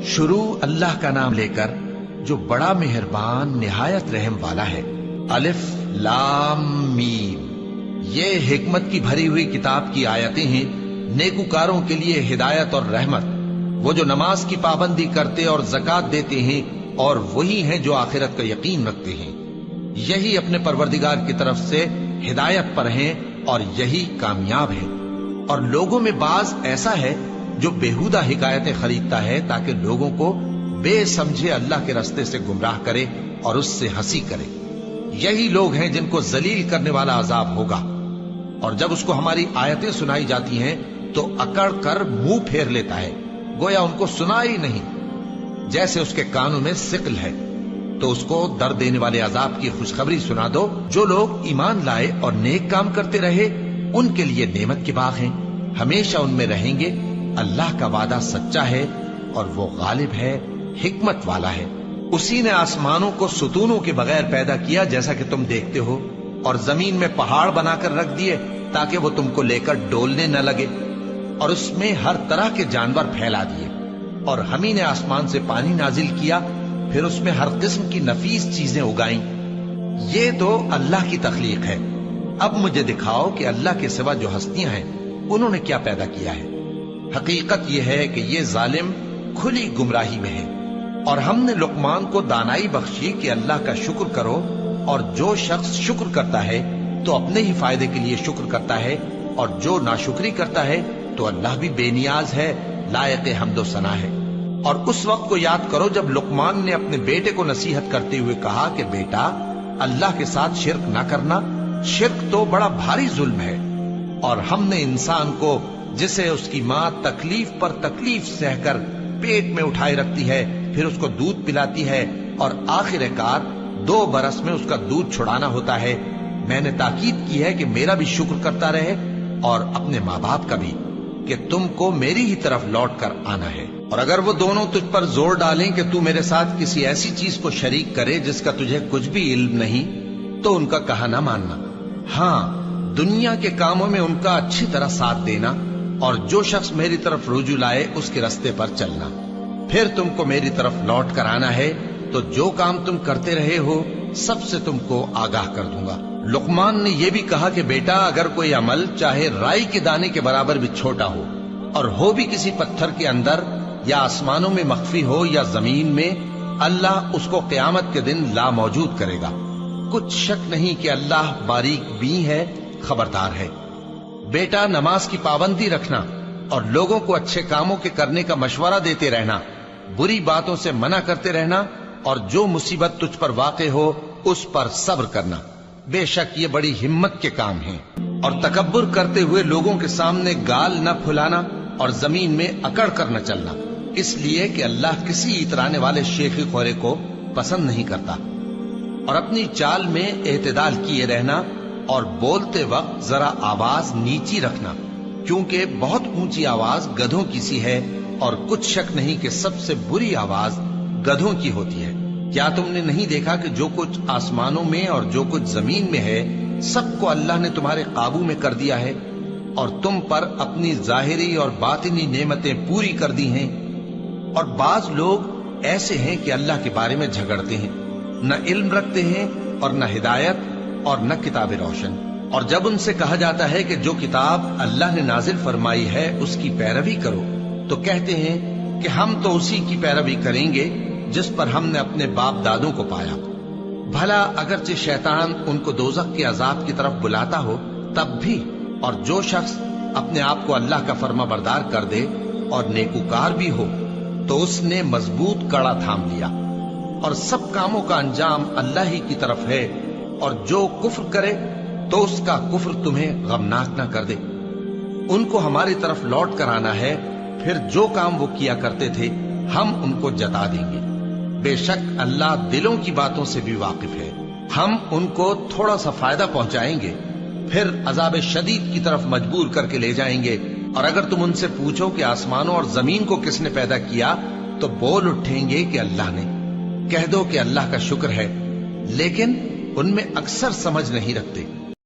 شروع اللہ کا نام لے کر جو بڑا مہربان نہایت رحم والا ہے۔ الف لام میم، یہ حکمت کی بھری ہوئی کتاب کی آیتیں ہیں، نیکوکاروں کے لیے ہدایت اور رحمت، وہ جو نماز کی پابندی کرتے اور زکات دیتے ہیں، اور وہی ہیں جو آخرت کا یقین رکھتے ہیں، یہی اپنے پروردگار کی طرف سے ہدایت پر ہیں اور یہی کامیاب ہیں۔ اور لوگوں میں بعض ایسا ہے جو بےہودہ حکایتیں خریدتا ہے تاکہ لوگوں کو بے سمجھے اللہ کے راستے سے گمراہ کرے اور اس سے ہنسی کرے، یہی لوگ ہیں جن کو ذلیل کرنے والا عذاب ہوگا۔ اور جب اس کو ہماری آیتیں سنائی جاتی ہیں تو اکڑ کر منہ پھیر لیتا ہے، گویا ان کو سنا ہی نہیں، جیسے اس کے کانوں میں ثقل ہے۔ تو اس کو درد دینے والے عذاب کی خوشخبری سنا دو۔ جو لوگ ایمان لائے اور نیک کام کرتے رہے ان کے لیے نعمت کے باغ ہیں، ہمیشہ ان میں رہیں گے۔ اللہ کا وعدہ سچا ہے اور وہ غالب ہے، حکمت والا ہے۔ اسی نے آسمانوں کو ستونوں کے بغیر پیدا کیا جیسا کہ تم دیکھتے ہو، اور زمین میں پہاڑ بنا کر رکھ دیے تاکہ وہ تم کو لے کر ڈولنے نہ لگے، اور اس میں ہر طرح کے جانور پھیلا دیے۔ اور ہم ہی نے آسمان سے پانی نازل کیا، پھر اس میں ہر قسم کی نفیس چیزیں اگائیں۔ یہ تو اللہ کی تخلیق ہے۔ اب مجھے دکھاؤ کہ اللہ کے سوا جو ہستیاں ہیں انہوں نے کیا پیدا کیا ہے۔ حقیقت یہ ہے کہ یہ ظالم کھلی گمراہی میں ہے۔ اور ہم نے لقمان کو دانائی بخشی کہ اللہ کا شکر کرو، اور جو شخص شکر کرتا ہے تو اپنے ہی فائدے کے لیے شکر کرتا ہے، اور جو ناشکری کرتا ہے تو اللہ بھی بے نیاز ہے، لائق حمد و ثنا ہے۔ اور اس وقت کو یاد کرو جب لقمان نے اپنے بیٹے کو نصیحت کرتے ہوئے کہا کہ بیٹا، اللہ کے ساتھ شرک نہ کرنا، شرک تو بڑا بھاری ظلم ہے۔ اور ہم نے انسان کو، جسے اس کی ماں تکلیف پر تکلیف سہ کر پیٹ میں اٹھائے رکھتی ہے، پھر اس کو دودھ پلاتی ہے، اور آخر کار 2 برس میں اس کا دودھ چھڑانا ہوتا ہے، میں نے تاکید کی ہے کہ میرا بھی شکر کرتا رہے اور اپنے ماں باپ کا بھی، کہ تم کو میری ہی طرف لوٹ کر آنا ہے۔ اور اگر وہ دونوں تجھ پر زور ڈالیں کہ تو میرے ساتھ کسی ایسی چیز کو شریک کرے جس کا تجھے کچھ بھی علم نہیں، تو ان کا کہا نہ ماننا۔ ہاں، دنیا کے کاموں میں ان کا اچھی طرح ساتھ دینا، اور جو شخص میری طرف رجوع لائے اس کے راستے پر چلنا۔ پھر تم کو میری طرف لوٹ کر آنا ہے، تو جو کام تم کرتے رہے ہو سب سے تم کو آگاہ کر دوں گا۔ لقمان نے یہ بھی کہا کہ بیٹا، اگر کوئی عمل چاہے رائی کے دانے کے برابر بھی چھوٹا ہو، اور ہو بھی کسی پتھر کے اندر یا آسمانوں میں مخفی ہو یا زمین میں، اللہ اس کو قیامت کے دن لا موجود کرے گا۔ کچھ شک نہیں کہ اللہ باریک بین ہے، خبردار ہے۔ بیٹا، نماز کی پابندی رکھنا اور لوگوں کو اچھے کاموں کے کرنے کا مشورہ دیتے رہنا، بری باتوں سے منع کرتے رہنا، اور جو مصیبت تجھ پر واقع ہو اس پر صبر کرنا، بے شک یہ بڑی ہمت کے کام ہیں۔ اور تکبر کرتے ہوئے لوگوں کے سامنے گال نہ پھلانا اور زمین میں اکڑ کر نہ چلنا، اس لیے کہ اللہ کسی اترانے والے شیخی خورے کو پسند نہیں کرتا۔ اور اپنی چال میں اعتدال کیے رہنا، اور بولتے وقت ذرا آواز نیچی رکھنا، کیونکہ بہت اونچی آواز گدھوں کی سی ہے، اور کچھ شک نہیں کہ سب سے بری آواز گدھوں کی ہوتی ہے۔ کیا تم نے نہیں دیکھا کہ جو کچھ آسمانوں میں اور جو کچھ زمین میں ہے سب کو اللہ نے تمہارے قابو میں کر دیا ہے، اور تم پر اپنی ظاہری اور باطنی نعمتیں پوری کر دی ہیں۔ اور بعض لوگ ایسے ہیں کہ اللہ کے بارے میں جھگڑتے ہیں، نہ علم رکھتے ہیں اور نہ ہدایت اور نہ کتاب روشن۔ اور جب ان سے کہا جاتا ہے کہ جو کتاب اللہ نے نازل فرمائی ہے اس کی پیروی کرو، تو کہتے ہیں کہ ہم تو اسی کی پیروی کریں گے جس پر ہم نے اپنے باپ دادوں کو پایا۔ بھلا اگرچہ شیطان ان کو دوزخ کے عذاب کی طرف بلاتا ہو تب بھی، اور جو شخص اپنے آپ کو اللہ کا فرما بردار کر دے اور نیکوکار بھی ہو تو اس نے مضبوط کڑا تھام لیا، اور سب کاموں کا انجام اللہ ہی کی طرف ہے۔ اور جو کفر کرے تو اس کا کفر تمہیں غمناک نہ کر دے۔ ان کو ہماری طرف لوٹ کر آنا ہے، پھر جو کام وہ کیا کرتے تھے ہم ان کو جتا دیں گے۔ بے شک اللہ دلوں کی باتوں سے بھی واقف ہے۔ ہم ان کو تھوڑا سا فائدہ پہنچائیں گے، پھر عذاب شدید کی طرف مجبور کر کے لے جائیں گے۔ اور اگر تم ان سے پوچھو کہ آسمانوں اور زمین کو کس نے پیدا کیا، تو بول اٹھیں گے کہ اللہ نے۔ کہہ دو کہ اللہ کا شکر ہے، لیکن ان میں اکثر سمجھ نہیں رکھتے۔